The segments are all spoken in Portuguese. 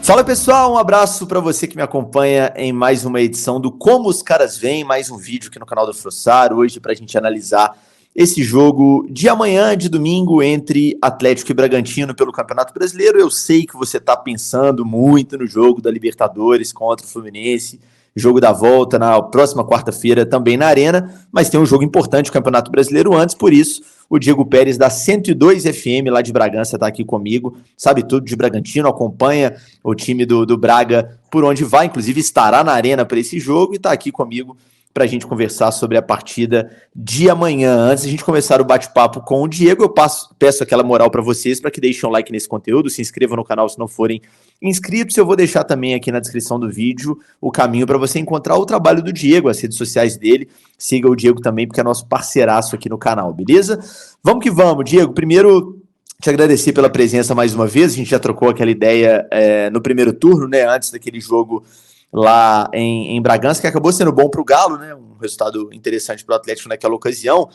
Fala pessoal, um abraço para você que me acompanha em mais uma edição do Como os Caras Vêm, mais um vídeo aqui no canal do Frossar, hoje para a gente analisar esse jogo de amanhã, de domingo, entre Atlético e Bragantino pelo Campeonato Brasileiro. Eu sei que você está pensando muito no jogo da Libertadores contra o Fluminense, jogo da volta na próxima quarta-feira também na Arena, mas tem um jogo importante, o Campeonato Brasileiro, antes, por isso o Diego Pérez da 102 FM lá de Bragança está aqui comigo, sabe tudo de Bragantino, acompanha o time do Braga por onde vai, inclusive estará na Arena para esse jogo e está aqui comigo para a gente conversar sobre a partida de amanhã. Antes de a gente começar o bate-papo com o Diego, eu peço aquela moral para vocês, para que deixem um like nesse conteúdo, se inscrevam no canal se não forem inscritos. Eu vou deixar também aqui na descrição do vídeo o caminho para você encontrar o trabalho do Diego, as redes sociais dele. Siga o Diego também, porque é nosso parceiraço aqui no canal, beleza? Vamos que vamos, Diego. Primeiro, te agradecer pela presença mais uma vez. A gente já trocou aquela ideia no primeiro turno, né? Antes daquele jogo lá em Bragança, que acabou sendo bom para o Galo, né? Um resultado interessante para o Atlético naquela ocasião.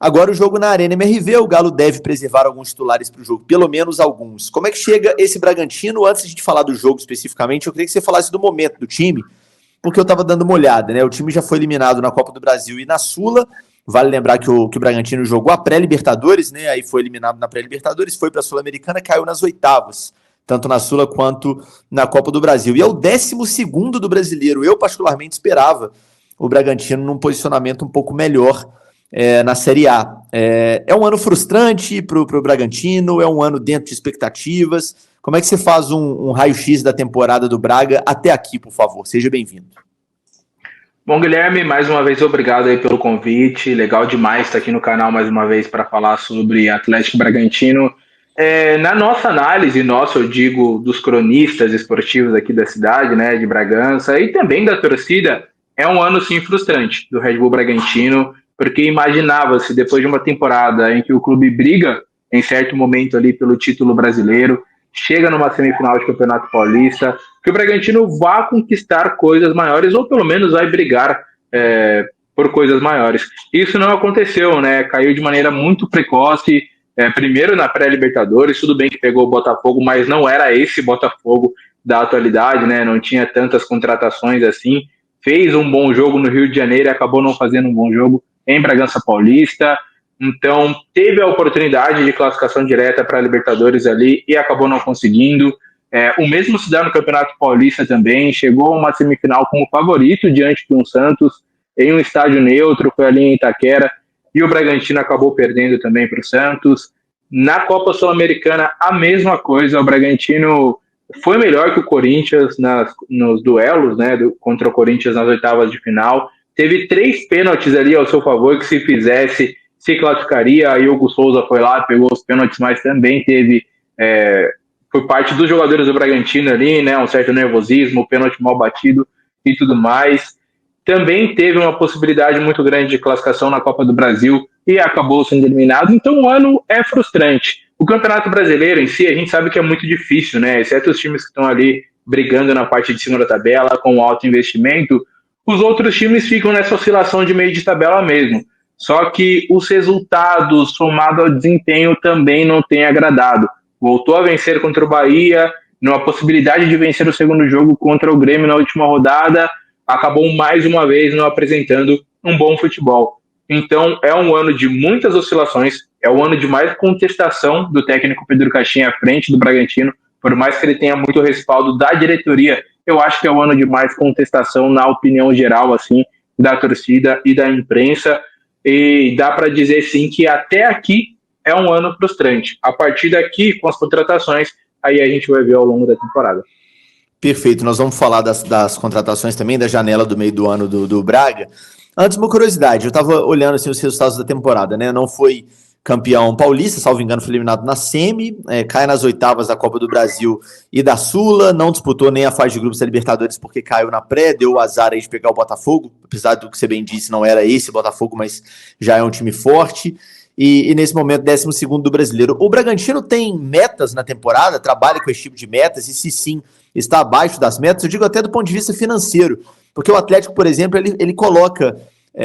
Agora o jogo na Arena MRV, o Galo deve preservar alguns titulares para o jogo, pelo menos alguns. Como é que chega esse Bragantino? Antes de a gente falar do jogo especificamente, eu queria que você falasse do momento do time, porque eu estava dando uma olhada, né? O time já foi eliminado na Copa do Brasil e na Sula. Vale lembrar que o Bragantino jogou a pré-Libertadores, né? Aí foi eliminado na pré-Libertadores, foi para a Sul-Americana, caiu nas oitavas, tanto na Sula quanto na Copa do Brasil. E é o 12º do Brasileiro. Eu, particularmente, esperava o Bragantino num posicionamento um pouco melhor na Série A. É um ano frustrante para o Bragantino, é um ano dentro de expectativas. Como é que você faz um raio-x da temporada do Braga até aqui, por favor? Seja bem-vindo. Bom, Guilherme, mais uma vez obrigado aí pelo convite. Legal demais estar aqui no canal mais uma vez para falar sobre Atlético Bragantino. Na nossa análise, eu digo dos cronistas esportivos aqui da cidade, né, de Bragança, e também da torcida, é um ano sim frustrante do Red Bull Bragantino, porque imaginava-se, depois de uma temporada em que o clube briga em certo momento ali pelo título brasileiro, chega numa semifinal de Campeonato Paulista, que o Bragantino vá conquistar coisas maiores, ou pelo menos vai brigar por coisas maiores. Isso não aconteceu, né? Caiu de maneira muito precoce, primeiro na pré-Libertadores, tudo bem que pegou o Botafogo, mas não era esse Botafogo da atualidade, né? Não tinha tantas contratações assim. Fez um bom jogo no Rio de Janeiro e acabou não fazendo um bom jogo em Bragança Paulista. Então, teve a oportunidade de classificação direta para a Libertadores ali e acabou não conseguindo. O mesmo se dá no Campeonato Paulista também. Chegou a uma semifinal como favorito diante de um Santos em um estádio neutro, foi ali em Itaquera, e o Bragantino acabou perdendo também para o Santos. Na Copa Sul-Americana, a mesma coisa. O Bragantino foi melhor que o Corinthians nos duelos, né, contra o Corinthians nas oitavas de final. Teve 3 pênaltis ali ao seu favor, que se fizesse, se classificaria. Aí o Hugo Souza foi lá, pegou os pênaltis, mas também teve, por parte dos jogadores do Bragantino ali, né, um certo nervosismo, pênalti mal batido e tudo mais. Também teve uma possibilidade muito grande de classificação na Copa do Brasil e acabou sendo eliminado. Então o ano é frustrante. O Campeonato Brasileiro em si, a gente sabe que é muito difícil, né? Exceto os times que estão ali brigando na parte de cima da tabela, com alto investimento, os outros times ficam nessa oscilação de meio de tabela mesmo. Só que os resultados, somado ao desempenho, também não têm agradado. Voltou a vencer contra o Bahia, numa possibilidade de vencer o segundo jogo contra o Grêmio na última rodada, acabou mais uma vez não apresentando um bom futebol. Então é um ano de muitas oscilações, é um ano de mais contestação do técnico Pedro Caixinha à frente do Bragantino, por mais que ele tenha muito respaldo da diretoria, eu acho que é um ano de mais contestação na opinião geral, assim, da torcida e da imprensa, e dá para dizer sim que até aqui é um ano frustrante. A partir daqui, com as contratações, aí a gente vai ver ao longo da temporada. Perfeito, nós vamos falar das contratações também, da janela do meio do ano do Braga. Antes, uma curiosidade, eu estava olhando assim, os resultados da temporada, né? Não foi campeão paulista, salvo engano, foi eliminado na semi, cai nas oitavas da Copa do Brasil e da Sula, não disputou nem a fase de grupos da Libertadores porque caiu na pré, deu o azar aí de pegar o Botafogo, apesar do que você bem disse, não era esse Botafogo, mas já é um time forte. E nesse momento, 12º do Brasileiro. O Bragantino tem metas na temporada, trabalha com esse tipo de metas, e se sim, está abaixo das metas, eu digo até do ponto de vista financeiro, porque o Atlético, por exemplo, ele coloca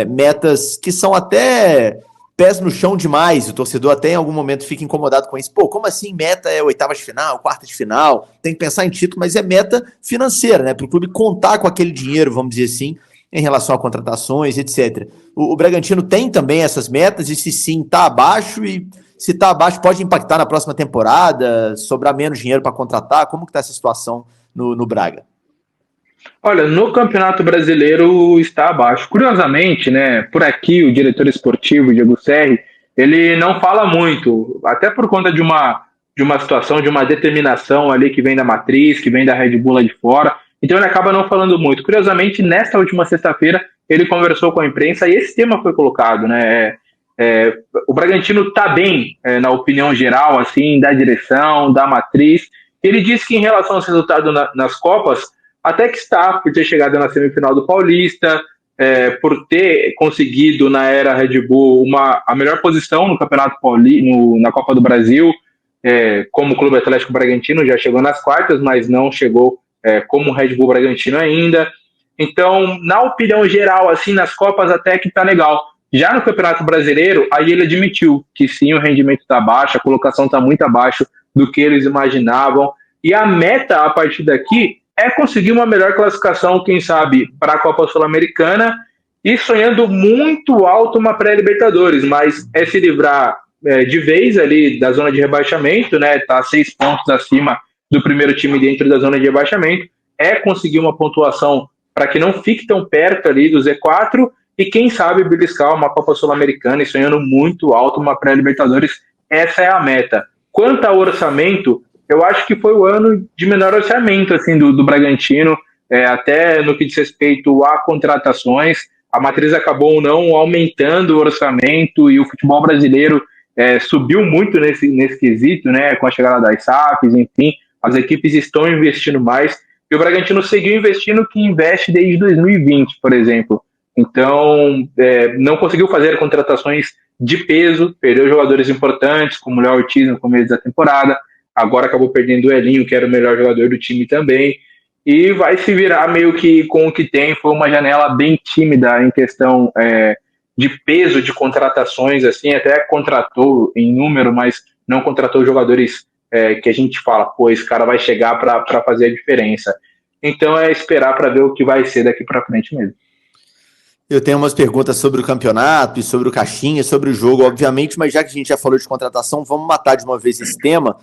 metas que são até pés no chão demais, o torcedor até em algum momento fica incomodado com isso. Pô, como assim meta é oitavas de final, quarta de final? Tem que pensar em título, mas é meta financeira, né? Para o clube contar com aquele dinheiro, vamos dizer assim, em relação a contratações, etc. O Bragantino tem também essas metas, e se sim, está abaixo, e se está abaixo pode impactar na próxima temporada, sobrar menos dinheiro para contratar. Como que está essa situação no Braga? Olha, no Campeonato Brasileiro está abaixo. Curiosamente, né, por aqui o diretor esportivo, Diego Serri, ele não fala muito, até por conta de uma situação, de uma determinação ali que vem da matriz, que vem da Red Bull lá de fora, então ele acaba não falando muito. Curiosamente, nesta última sexta-feira, ele conversou com a imprensa e esse tema foi colocado, né, o Bragantino está bem, na opinião geral, assim, da direção, da matriz. Ele disse que em relação aos resultados nas Copas, até que está, por ter chegado na semifinal do Paulista, por ter conseguido na era Red Bull a melhor posição no Campeonato Paulista, na Copa do Brasil, como o Clube Atlético Bragantino, já chegou nas quartas, mas não chegou como o Red Bull Bragantino ainda. Então, na opinião geral, assim, nas Copas até que tá legal. Já no Campeonato Brasileiro, aí ele admitiu que sim, o rendimento está baixo, a colocação está muito abaixo do que eles imaginavam, e a meta a partir daqui é conseguir uma melhor classificação, quem sabe, para a Copa Sul-Americana e sonhando muito alto uma pré-Libertadores, mas é se livrar de vez ali da zona de rebaixamento, né? Tá 6 pontos acima do primeiro time dentro da zona de rebaixamento, é conseguir uma pontuação para que não fique tão perto ali do Z4 e quem sabe beliscar uma Copa Sul-Americana e sonhando muito alto uma pré-Libertadores. Essa é a meta. Quanto ao orçamento, eu acho que foi o ano de menor orçamento assim, do Bragantino, até no que diz respeito a contratações. A matriz acabou não aumentando o orçamento e o futebol brasileiro subiu muito nesse quesito, né, com a chegada das SAFs, enfim, as equipes estão investindo mais. E o Bragantino seguiu investindo, que investe desde 2020, por exemplo. Então, não conseguiu fazer contratações de peso, perdeu jogadores importantes, como o Léo Ortiz no começo da temporada, agora acabou perdendo o Elinho, que era o melhor jogador do time também, e vai se virar meio que com o que tem. Foi uma janela bem tímida em questão de peso de contratações, assim, até contratou em número, mas não contratou jogadores que a gente fala, pô, esse cara vai chegar para fazer a diferença. Então é esperar para ver o que vai ser daqui para frente mesmo. Eu tenho umas perguntas sobre o campeonato e sobre o Caixinha, sobre o jogo, obviamente, mas já que a gente já falou de contratação, vamos matar de uma vez esse tema.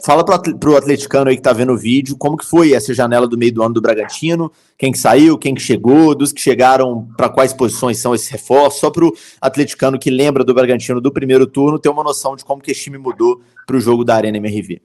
Fala para o atleticano aí que está vendo o vídeo, como que foi essa janela do meio do ano do Bragantino, quem que saiu, quem que chegou, dos que chegaram, para quais posições são esses reforços, só para o atleticano que lembra do Bragantino do primeiro turno ter uma noção de como que esse time mudou para o jogo da Arena MRV.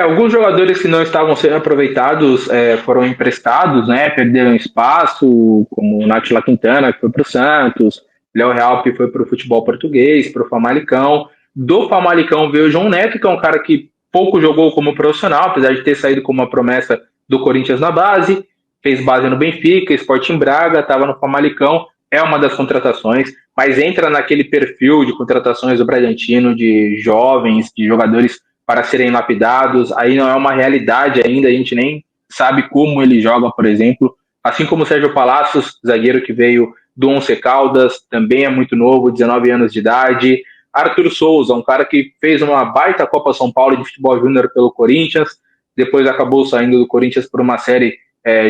Alguns jogadores que não estavam sendo aproveitados foram emprestados, né? Perderam espaço, como o Nátila Quintana, que foi para o Santos, Léo Realp foi para o futebol português, para o Famalicão. Do Famalicão veio o João Neto, que é um cara que pouco jogou como profissional, apesar de ter saído como uma promessa do Corinthians na base, fez base no Benfica, Sporting Braga, estava no Famalicão, é uma das contratações, mas entra naquele perfil de contratações do Bragantino, de jovens, de jogadores para serem lapidados. Aí não é uma realidade ainda, a gente nem sabe como ele joga, por exemplo, assim como o Sérgio Palacios, zagueiro que veio do Once Caldas, também é muito novo, 19 anos de idade. Arthur Souza, um cara que fez uma baita Copa São Paulo de futebol júnior pelo Corinthians, depois acabou saindo do Corinthians por uma série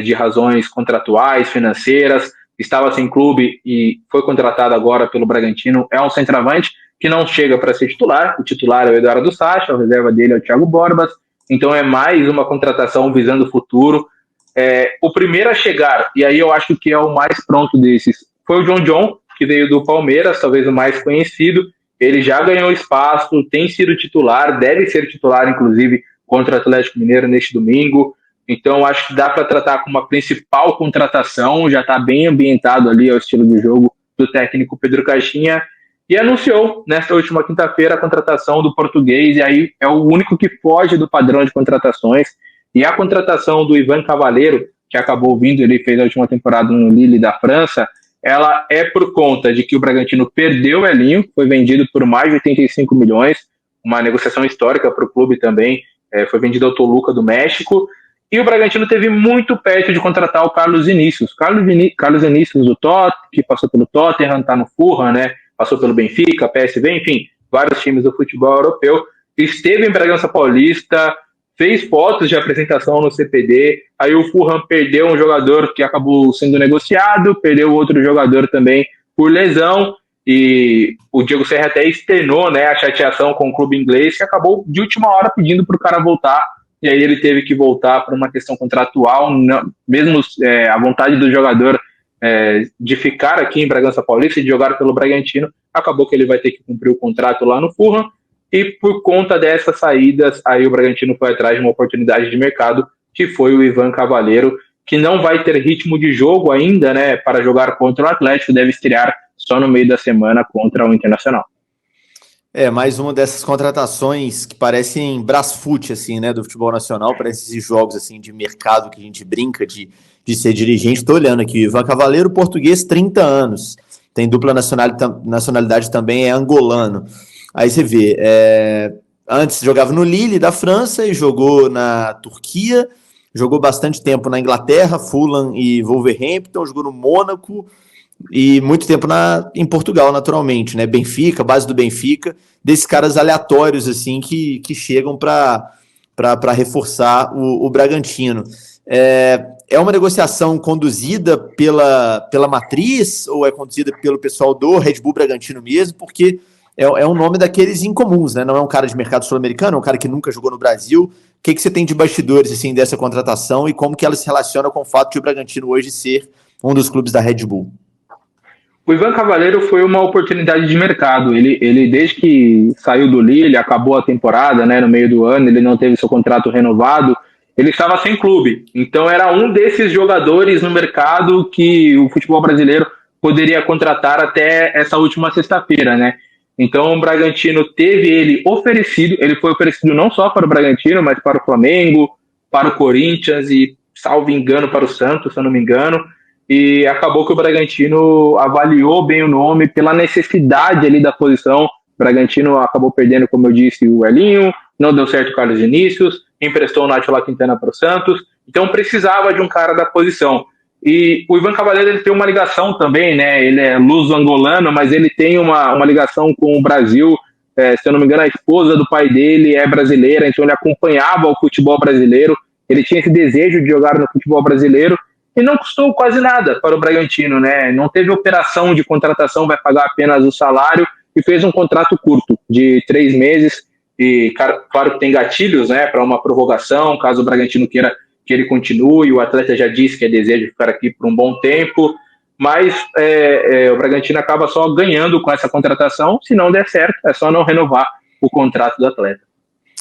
de razões contratuais, financeiras, estava sem clube e foi contratado agora pelo Bragantino, é um centroavante que não chega para ser titular, o titular é o Eduardo Sacha, a reserva dele é o Thiago Borbas, então é mais uma contratação visando o futuro. O primeiro a chegar, e aí eu acho que é o mais pronto desses, foi o John, que veio do Palmeiras, talvez o mais conhecido. Ele já ganhou espaço, tem sido titular, deve ser titular, inclusive, contra o Atlético Mineiro neste domingo. Então, acho que dá para tratar como uma principal contratação, já está bem ambientado ali ao estilo de jogo do técnico Pedro Caixinha, e anunciou, nesta última quinta-feira, a contratação do português, e aí é o único que foge do padrão de contratações, e a contratação do Ivan Cavaleiro, que acabou vindo, ele fez a última temporada no Lille da França, ela é por conta de que o Bragantino perdeu o Elinho, foi vendido por mais de 85 milhões, uma negociação histórica para o clube também, foi vendido ao Toluca do México, e o Bragantino teve muito perto de contratar o Carlos Vinícius. Carlos Vinícius do que passou pelo Tottenham, está no Fulham, né? passou pelo Benfica, PSV, enfim, vários times do futebol europeu. Esteve em Bragança Paulista, fez fotos de apresentação no CPD, aí o Fulham perdeu um jogador que acabou sendo negociado, perdeu outro jogador também por lesão, e o Diego Serra até externou, né, a chateação com o clube inglês, que acabou de última hora pedindo para o cara voltar, e aí ele teve que voltar por uma questão contratual, não, mesmo a vontade do jogador de ficar aqui em Bragança Paulista e de jogar pelo Bragantino, acabou que ele vai ter que cumprir o contrato lá no Fulham, e por conta dessas saídas, aí o Bragantino foi atrás de uma oportunidade de mercado, que foi o Ivan Cavaleiro, que não vai ter ritmo de jogo ainda, né, para jogar contra o Atlético, deve estrear só no meio da semana contra o Internacional. Mais uma dessas contratações que parecem Brasfoot, assim, né, do futebol nacional, parece esses jogos, assim, de mercado que a gente brinca de ser dirigente. Estou olhando aqui, Ivan Cavaleiro, português, 30 anos, tem dupla nacionalidade também, é angolano. Aí você vê, antes jogava no Lille, da França, e jogou na Turquia, jogou bastante tempo na Inglaterra, Fulham e Wolverhampton, jogou no Mônaco, e muito tempo em Portugal, naturalmente, né? Benfica, base do Benfica, desses caras aleatórios, assim, que chegam para reforçar o Bragantino. É uma negociação conduzida pela matriz ou é conduzida pelo pessoal do Red Bull Bragantino mesmo? Porque é um nome daqueles incomuns, né? Não é um cara de mercado sul-americano, é um cara que nunca jogou no Brasil. O que você tem de bastidores, assim, dessa contratação e como que ela se relaciona com o fato de o Bragantino hoje ser um dos clubes da Red Bull? O Ivan Cavaleiro foi uma oportunidade de mercado. Ele desde que saiu do Lille, acabou a temporada, né, no meio do ano, ele não teve seu contrato renovado, ele estava sem clube. Então era um desses jogadores no mercado que o futebol brasileiro poderia contratar até essa última sexta-feira, né? Então o Bragantino teve ele oferecido, ele foi oferecido não só para o Bragantino, mas para o Flamengo, para o Corinthians e, salvo engano, para o Santos, se eu não me engano. E acabou que o Bragantino avaliou bem o nome pela necessidade ali da posição. O Bragantino acabou perdendo, como eu disse, o Elinho, não deu certo o Carlos Vinícius, emprestou o Nacho Quintana para o Santos, então precisava de um cara da posição. E o Ivan Cavaleiro, ele tem uma ligação também, né? Ele é luso-angolano, mas ele tem uma ligação com o Brasil. Se eu não me engano, a esposa do pai dele é brasileira, então ele acompanhava o futebol brasileiro, ele tinha esse desejo de jogar no futebol brasileiro, e não custou quase nada para o Bragantino, né? Não teve operação de contratação, vai pagar apenas o salário, e fez um contrato curto, de 3 meses, e claro que tem gatilhos, né, para uma prorrogação, caso o Bragantino queira que ele continue, o atleta já disse que é desejo de ficar aqui por um bom tempo, mas o Bragantino acaba só ganhando com essa contratação. Se não der certo, é só não renovar o contrato do atleta.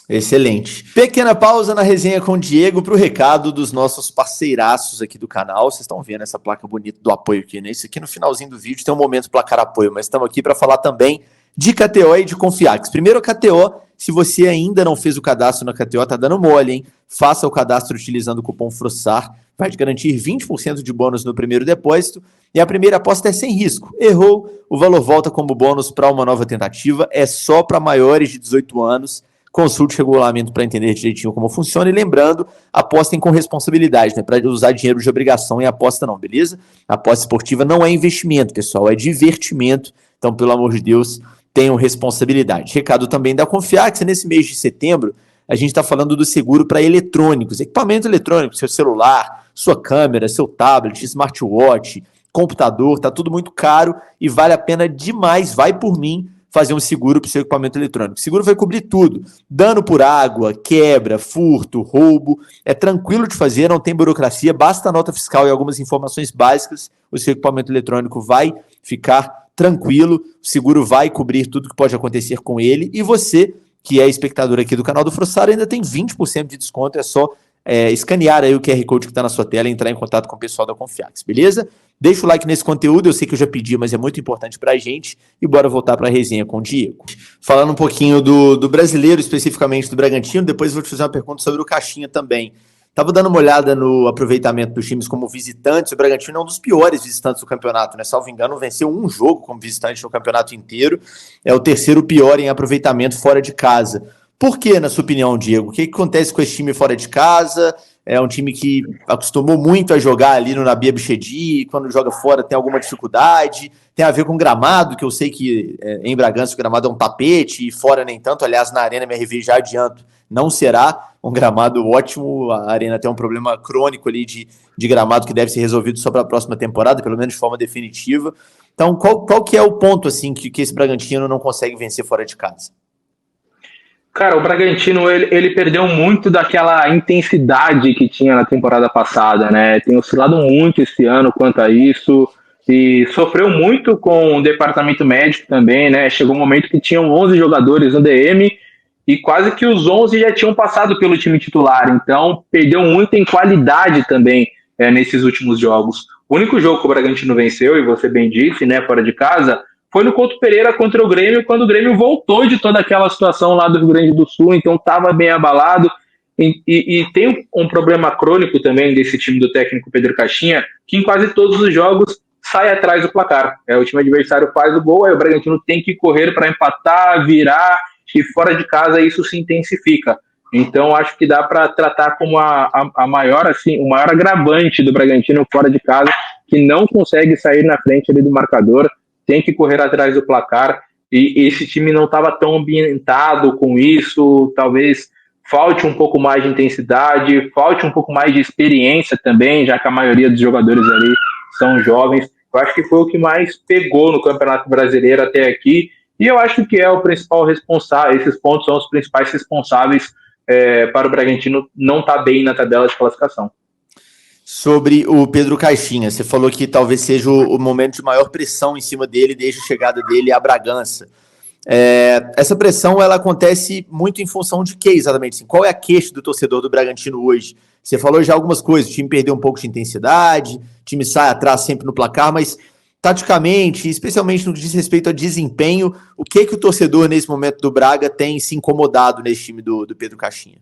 Excelente. Pequena pausa na resenha com o Diego para o recado dos nossos parceiraços aqui do canal. Vocês estão vendo essa placa bonita do apoio aqui, né? Isso aqui no finalzinho do vídeo tem um momento placar apoio, mas estamos aqui para falar também de KTO e de Confiax. Primeiro, a KTO, se você ainda não fez o cadastro na KTO, tá dando mole, hein? Faça o cadastro utilizando o cupom FROSSAR, vai te garantir 20% de bônus no primeiro depósito, e a primeira aposta é sem risco. Errou, o valor volta como bônus para uma nova tentativa, é só para maiores de 18 anos, consulte o regulamento para entender direitinho como funciona, e lembrando, apostem com responsabilidade, né? Para usar dinheiro de obrigação em aposta não, beleza? A aposta esportiva não é investimento, pessoal, é divertimento, então pelo amor de Deus, tenham responsabilidade. Recado também da Confiax, nesse mês de setembro, a gente está falando do seguro para eletrônicos, equipamento eletrônico, seu celular, sua câmera, seu tablet, smartwatch, computador, tá tudo muito caro e vale a pena demais, vai por mim, fazer um seguro para o seu equipamento eletrônico. O seguro vai cobrir tudo, dano por água, quebra, furto, roubo, é tranquilo de fazer, não tem burocracia, basta a nota fiscal e algumas informações básicas, o seu equipamento eletrônico vai ficar tranquilo, o seguro vai cobrir tudo que pode acontecer com ele, e você, que é espectador aqui do canal do Frossaro, ainda tem 20% de desconto, é só escanear aí o QR Code que está na sua tela e entrar em contato com o pessoal da Confiax, beleza? Deixa o like nesse conteúdo, eu sei que eu já pedi, mas é muito importante pra gente, e bora voltar para a resenha com o Diego. Falando um pouquinho do brasileiro, especificamente do Bragantino, depois eu vou te fazer uma pergunta sobre o Caixinha também. Estava dando uma olhada no aproveitamento dos times como visitantes, o Bragantino é um dos piores visitantes do campeonato, né? Salvo engano, venceu um jogo como visitante no campeonato inteiro, é o terceiro pior em aproveitamento fora de casa. Por que, na sua opinião, Diego? O que acontece com esse time fora de casa? é um time que acostumou muito a jogar ali no Nabi Abichedi, quando joga fora tem alguma dificuldade, tem a ver com gramado, que eu sei que em Bragança o gramado é um tapete, e fora nem tanto, aliás, na Arena MRV já adianto, não será um gramado ótimo, a Arena tem um problema crônico ali de gramado que deve ser resolvido só para a próxima temporada, pelo menos de forma definitiva. Então, qual que é o ponto assim que esse Bragantino não consegue vencer fora de casa? Cara, o Bragantino, ele perdeu muito daquela intensidade que tinha na temporada passada, né? Tem oscilado muito esse ano quanto a isso e sofreu muito com o departamento médico também, né? Chegou um momento que tinham 11 jogadores no DM e quase que os 11 já tinham passado pelo time titular, então perdeu muito em qualidade também nesses últimos jogos. O único jogo que o Bragantino venceu, e você bem disse, né, fora de casa, foi no Couto Pereira contra o Grêmio, quando o Grêmio voltou de toda aquela situação lá do Rio Grande do Sul, então estava bem abalado. E tem um problema crônico também desse time do técnico Pedro Caixinha, que em quase todos os jogos sai atrás do placar. O time adversário faz o gol, aí o Bragantino tem que correr para empatar, virar, e fora de casa isso se intensifica. Então acho que dá para tratar como a maior, assim, o maior agravante do Bragantino fora de casa, que não consegue sair na frente ali do marcador, tem que correr atrás do placar, e esse time não estava tão ambientado com isso, talvez falte um pouco mais de intensidade, falte um pouco mais de experiência também, já que a maioria dos jogadores ali são jovens. Eu acho que foi o que mais pegou no Campeonato Brasileiro até aqui, e eu acho que é o principal responsável, esses pontos são os principais responsáveis para o Bragantino não estar bem na tabela de classificação. Sobre o Pedro Caixinha, você falou que talvez seja o momento de maior pressão em cima dele desde a chegada dele à Bragança. Essa pressão ela acontece muito em função de quê exatamente? Assim, qual é a queixa do torcedor do Bragantino hoje? Você falou já algumas coisas, o time perdeu um pouco de intensidade, o time sai atrás sempre no placar, mas taticamente, especialmente no que diz respeito a desempenho, o que o torcedor nesse momento do Braga tem se incomodado nesse time do Pedro Caixinha?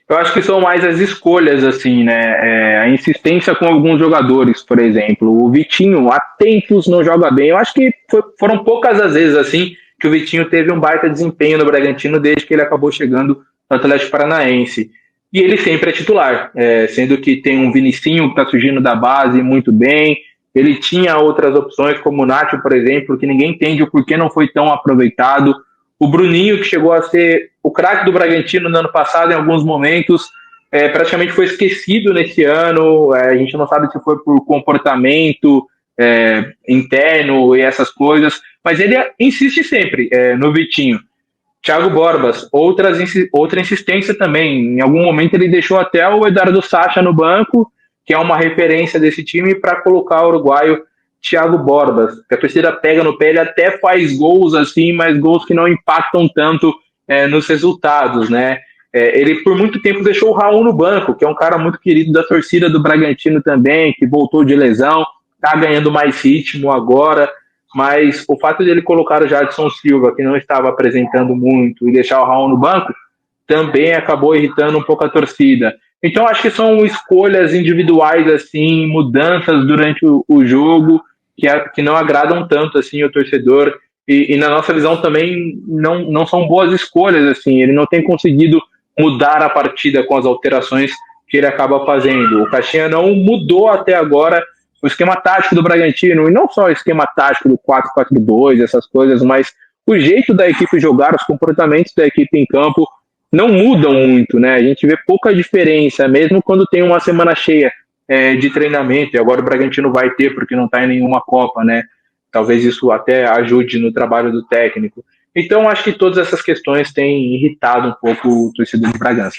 Eu acho que são mais as escolhas, assim, né? A insistência com alguns jogadores, por exemplo. O Vitinho, há tempos não joga bem. Eu acho que foram poucas as vezes, assim, que o Vitinho teve um baita desempenho no Bragantino desde que ele acabou chegando no Atlético Paranaense. E ele sempre é titular, sendo que tem um Vinicinho que está surgindo da base muito bem. Ele tinha outras opções, como o Nacho, por exemplo, que ninguém entende o porquê não foi tão aproveitado. O Bruninho, que chegou a ser o craque do Bragantino no ano passado, em alguns momentos, praticamente foi esquecido nesse ano. A gente não sabe se foi por comportamento interno e essas coisas, mas ele insiste sempre no Vitinho. Thiago Borbas, outra insistência também. Em algum momento ele deixou até o Eduardo Sacha no banco, que é uma referência desse time, para colocar o uruguaio Thiago Borbas, que a torcida pega no pé, ele até faz gols assim, mas gols que não impactam tanto nos resultados, né? Ele por muito tempo deixou o Raul no banco, que é um cara muito querido da torcida do Bragantino também, que voltou de lesão, tá ganhando mais ritmo agora, mas o fato de ele colocar o Jadson Silva, que não estava apresentando muito, e deixar o Raul no banco, também acabou irritando um pouco a torcida. Então acho que são escolhas individuais, assim, mudanças durante o jogo, que não agradam tanto assim o torcedor, e na nossa visão também não são boas escolhas, assim, ele não tem conseguido mudar a partida com as alterações que ele acaba fazendo. O Caixinha não mudou até agora o esquema tático do Bragantino, e não só o esquema tático do 4-4-2, essas coisas, mas o jeito da equipe jogar, os comportamentos da equipe em campo não mudam muito, né? A gente vê pouca diferença, mesmo quando tem uma semana cheia de treinamento, e agora o Bragantino vai ter, porque não está em nenhuma Copa, né? Talvez isso até ajude no trabalho do técnico. Então, acho que todas essas questões têm irritado um pouco o torcedor do Bragança.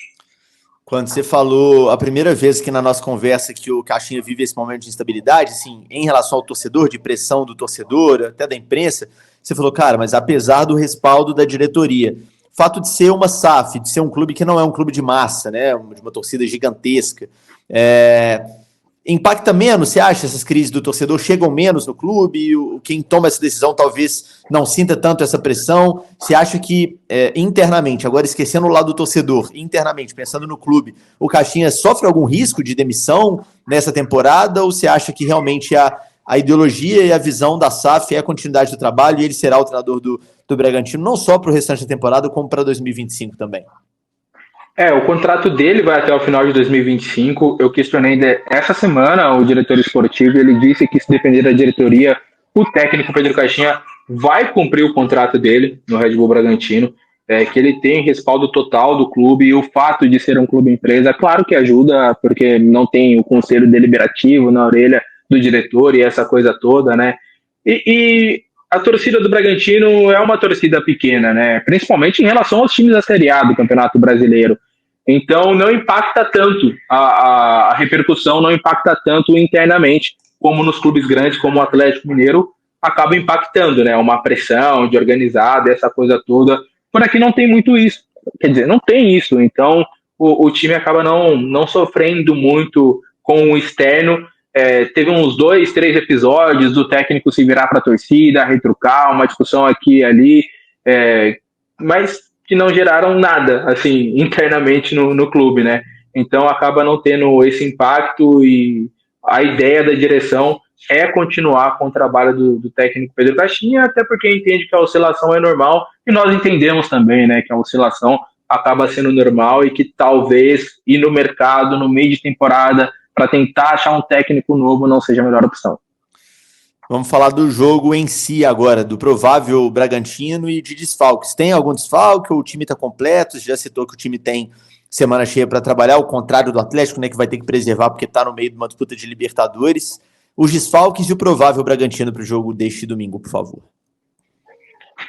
Quando você falou a primeira vez que na nossa conversa que o Caixinha vive esse momento de instabilidade, assim, em relação ao torcedor, de pressão do torcedor, até da imprensa, você falou, cara, mas apesar do respaldo da diretoria, o fato de ser uma SAF, de ser um clube que não é um clube de massa, né, de uma torcida gigantesca, impacta menos, você acha, essas crises do torcedor chegam menos no clube? Quem toma essa decisão talvez não sinta tanto essa pressão? Você acha que internamente, agora esquecendo o lado do torcedor, internamente, pensando no clube, o Caixinha sofre algum risco de demissão nessa temporada? Ou você acha que realmente a ideologia e a visão da SAF é a continuidade do trabalho e ele será o treinador do Bragantino, não só para o restante da temporada, como para 2025 também? O contrato dele vai até o final de 2025. Eu questionei essa semana o diretor esportivo, ele disse que se depender da diretoria, o técnico Pedro Caixinha vai cumprir o contrato dele no Red Bull Bragantino, que ele tem respaldo total do clube e o fato de ser um clube empresa, claro que ajuda, porque não tem o conselho deliberativo na orelha do diretor e essa coisa toda, né? E a torcida do Bragantino é uma torcida pequena, né? Principalmente em relação aos times da Série A do Campeonato Brasileiro. Então não impacta tanto, a repercussão não impacta tanto internamente, como nos clubes grandes, como o Atlético Mineiro, acaba impactando, né? Uma pressão de organizada, essa coisa toda. Por aqui não tem muito isso. Quer dizer, não tem isso. Então o time acaba não sofrendo muito com o externo. Teve uns 2, 3 episódios do técnico se virar para a torcida, retrucar, uma discussão aqui e ali, mas que não geraram nada, assim, internamente no clube, né? Então acaba não tendo esse impacto e a ideia da direção é continuar com o trabalho do técnico Pedro Caixinha, até porque entende que a oscilação é normal e nós entendemos também, né, que a oscilação acaba sendo normal e que talvez ir no mercado no meio de temporada para tentar achar um técnico novo não seja a melhor opção. Vamos falar do jogo em si agora, do provável Bragantino e de desfalques. Tem algum desfalque ou o time está completo? Você já citou que o time tem semana cheia para trabalhar, ao contrário do Atlético, né, que vai ter que preservar porque está no meio de uma disputa de Libertadores. Os desfalques e o provável Bragantino para o jogo deste domingo, por favor.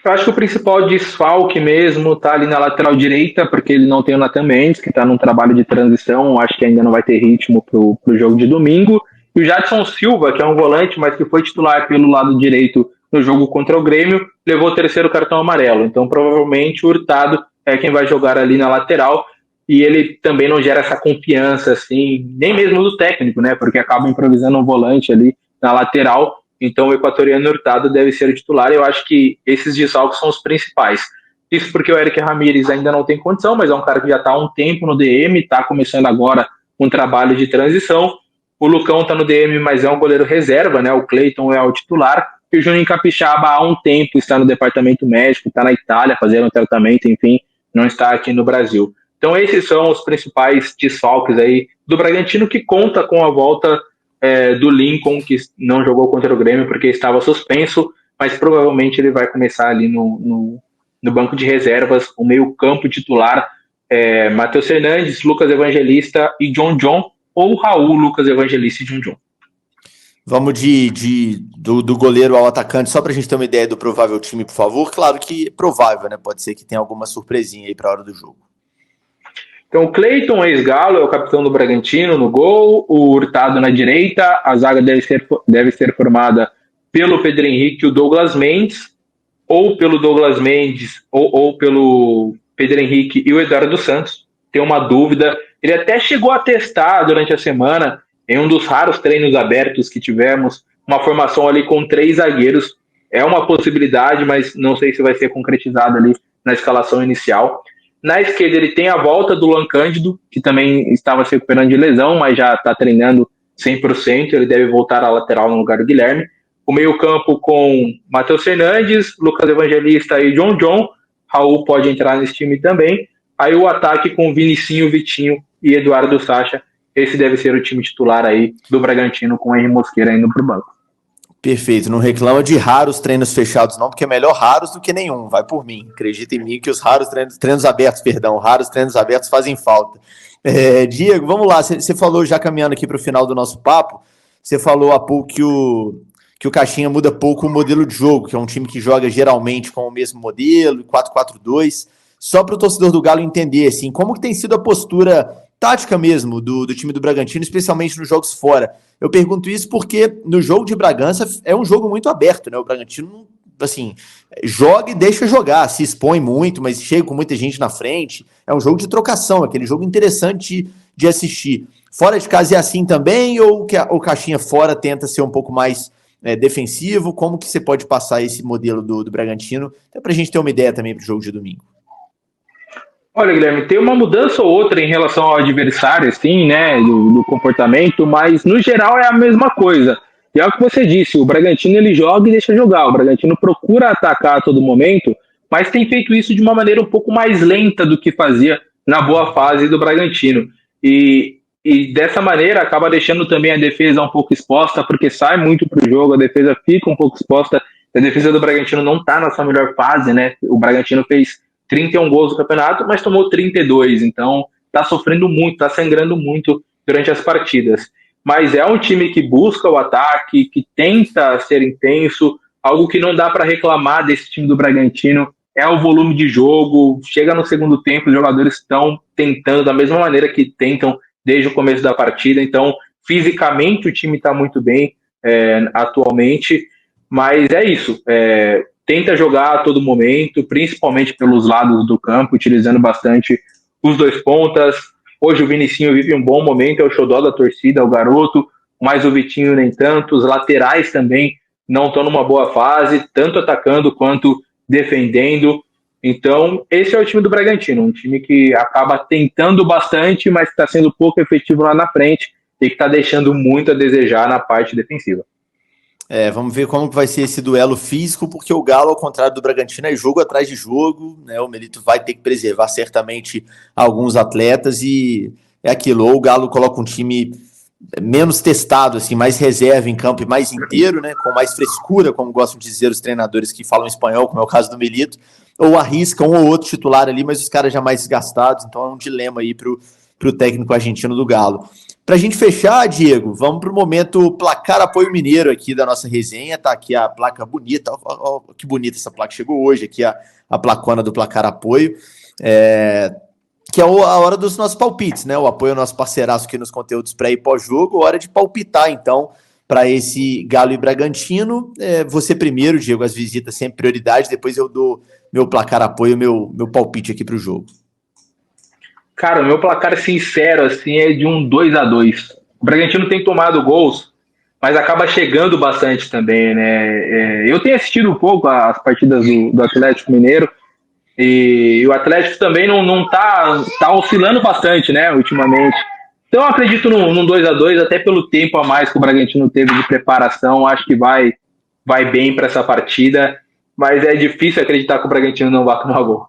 Eu acho que o principal desfalque mesmo tá ali na lateral direita, porque ele não tem o Nathan Mendes, que está num trabalho de transição, acho que ainda não vai ter ritmo pro jogo de domingo. E o Jadson Silva, que é um volante, mas que foi titular pelo lado direito no jogo contra o Grêmio, levou o terceiro cartão amarelo. Então, provavelmente, o Hurtado é quem vai jogar ali na lateral. E ele também não gera essa confiança, assim, nem mesmo do técnico, né? Porque acaba improvisando um volante ali na lateral. Então, o equatoriano Hurtado deve ser o titular. Eu acho que esses desfalques são os principais. Isso porque o Eric Ramírez ainda não tem condição, mas é um cara que já está há um tempo no DM, está começando agora um trabalho de transição. O Lucão está no DM, mas é um goleiro reserva, né? O Cleiton é o titular. E o Juninho Capixaba há um tempo está no departamento médico, está na Itália fazendo um tratamento, enfim, não está aqui no Brasil. Então esses são os principais desfalques aí do Bragantino, que conta com a volta do Lincoln, que não jogou contra o Grêmio porque estava suspenso, mas provavelmente ele vai começar ali no banco de reservas, o meio-campo titular, Matheus Fernandes, Lucas Evangelista e John John, ou Raul, Lucas Evangelista e John John. Vamos do goleiro ao atacante, só para a gente ter uma ideia do provável time, por favor. Claro que é provável, né? Pode ser que tenha alguma surpresinha aí para a hora do jogo. Então, o Cleiton, ex-Galo, é o capitão do Bragantino no gol, o Hurtado na direita, a zaga deve ser formada pelo Pedro Henrique e o Douglas Mendes, ou pelo Douglas Mendes, ou pelo Pedro Henrique e o Eduardo Santos. Tem uma dúvida. Ele até chegou a testar durante a semana, em um dos raros treinos abertos que tivemos, uma formação ali com 3 zagueiros. É uma possibilidade, mas não sei se vai ser concretizado ali na escalação inicial. Na esquerda ele tem a volta do Luan Cândido, que também estava se recuperando de lesão, mas já está treinando 100%, ele deve voltar à lateral no lugar do Guilherme. O meio-campo com Matheus Fernandes, Lucas Evangelista e John John. Raul pode entrar nesse time também. Aí o ataque com Vinicinho, Vitinho e Eduardo Sacha. Esse deve ser o time titular aí do Bragantino, com o Henry Mosqueira indo para o banco. Perfeito, não reclama de raros treinos fechados não, porque é melhor raros do que nenhum, vai por mim. Acredita em mim que os raros treinos abertos fazem falta. Diego, vamos lá, você falou, já caminhando aqui para o final do nosso papo, você falou há pouco que o Caixinha muda pouco o modelo de jogo, que é um time que joga geralmente com o mesmo modelo, 4-4-2. Só para o torcedor do Galo entender, assim, como que tem sido a postura tática mesmo do time do Bragantino, especialmente nos jogos fora. Eu pergunto isso porque no jogo de Bragança é um jogo muito aberto, né? O Bragantino, assim, joga e deixa jogar, se expõe muito, mas chega com muita gente na frente. É um jogo de trocação, aquele jogo interessante de assistir. Fora de casa é assim também, ou o Caixinha fora tenta ser um pouco mais defensivo? Como que você pode passar esse modelo do Bragantino? Até pra gente ter uma ideia também pro jogo de domingo. Olha, Guilherme, tem uma mudança ou outra em relação ao adversário, assim, né, do comportamento, mas no geral é a mesma coisa. E é o que você disse, o Bragantino ele joga e deixa jogar, o Bragantino procura atacar a todo momento, mas tem feito isso de uma maneira um pouco mais lenta do que fazia na boa fase do Bragantino. E dessa maneira acaba deixando também a defesa um pouco exposta, porque sai muito para o jogo, a defesa fica um pouco exposta. A defesa do Bragantino não está na sua melhor fase, né? O Bragantino fez 31 gols no campeonato, mas tomou 32, então está sofrendo muito, está sangrando muito durante as partidas. Mas é um time que busca o ataque, que tenta ser intenso, algo que não dá para reclamar desse time do Bragantino é o volume de jogo. Chega no segundo tempo, os jogadores estão tentando da mesma maneira que tentam desde o começo da partida, então fisicamente o time está muito bem atualmente, mas é isso, tenta jogar a todo momento, principalmente pelos lados do campo, utilizando bastante os dois pontas. Hoje o Vinicinho vive um bom momento, é o xodó da torcida, é o garoto, mas o Vitinho nem tanto, os laterais também não estão numa boa fase, tanto atacando quanto defendendo. Então, esse é o time do Bragantino, um time que acaba tentando bastante, mas está sendo pouco efetivo lá na frente e que está deixando muito a desejar na parte defensiva. Vamos ver como que vai ser esse duelo físico, porque o Galo, ao contrário do Bragantino, é jogo atrás de jogo, né? O Melito vai ter que preservar certamente alguns atletas e é aquilo, ou o Galo coloca um time menos testado, assim, mais reserva em campo e mais inteiro, né? Com mais frescura, como gostam de dizer os treinadores que falam espanhol, como é o caso do Melito, ou arrisca um ou outro titular ali, mas os caras já mais desgastados, então é um dilema aí pro técnico argentino do Galo. Pra gente fechar, Diego, vamos pro momento placar apoio mineiro aqui da nossa resenha, tá aqui a placa bonita, ó, que bonita essa placa, chegou hoje aqui a placona do placar apoio, que é a hora dos nossos palpites, né? O apoio ao nosso parceiraço aqui nos conteúdos pré e pós-jogo, hora de palpitar, então, para esse Galo e Bragantino. Você primeiro, Diego, as visitas sempre prioridade, depois eu dou meu placar apoio, meu palpite aqui pro jogo. Cara, o meu placar sincero assim é de um 2-2. O Bragantino tem tomado gols, mas acaba chegando bastante também, né? Eu tenho assistido um pouco as partidas do Atlético Mineiro e o Atlético também não tá oscilando bastante, né, ultimamente. Então eu acredito num 2-2, até pelo tempo a mais que o Bragantino teve de preparação, acho que vai bem para essa partida, mas é difícil acreditar que o Bragantino não vai tomar gol.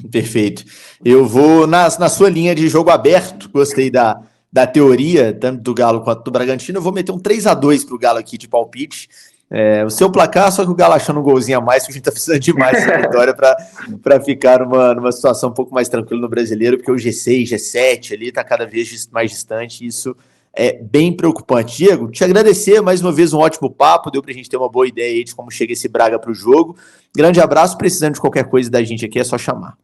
Perfeito. Eu vou na sua linha de jogo aberto, gostei da teoria, tanto do Galo quanto do Bragantino. Eu vou meter um 3-2 pro Galo aqui de palpite. O seu placar, só que o Galo achando um golzinho a mais, que a gente tá precisando demais dessa vitória para ficar numa situação um pouco mais tranquila no brasileiro, porque o G6, G7 ali tá cada vez mais distante, e isso é bem preocupante. Diego, te agradecer mais uma vez, um ótimo papo, deu pra gente ter uma boa ideia aí de como chega esse Braga pro jogo. Grande abraço, precisando de qualquer coisa da gente aqui, é só chamar.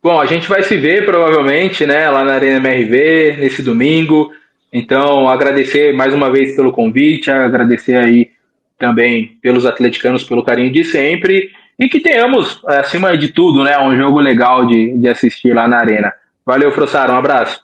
Bom, a gente vai se ver provavelmente, né, lá na Arena MRV, nesse domingo. Então, agradecer mais uma vez pelo convite, agradecer aí também pelos atleticanos pelo carinho de sempre e que tenhamos, acima de tudo, né, um jogo legal de assistir lá na Arena. Valeu, Frossaro, um abraço.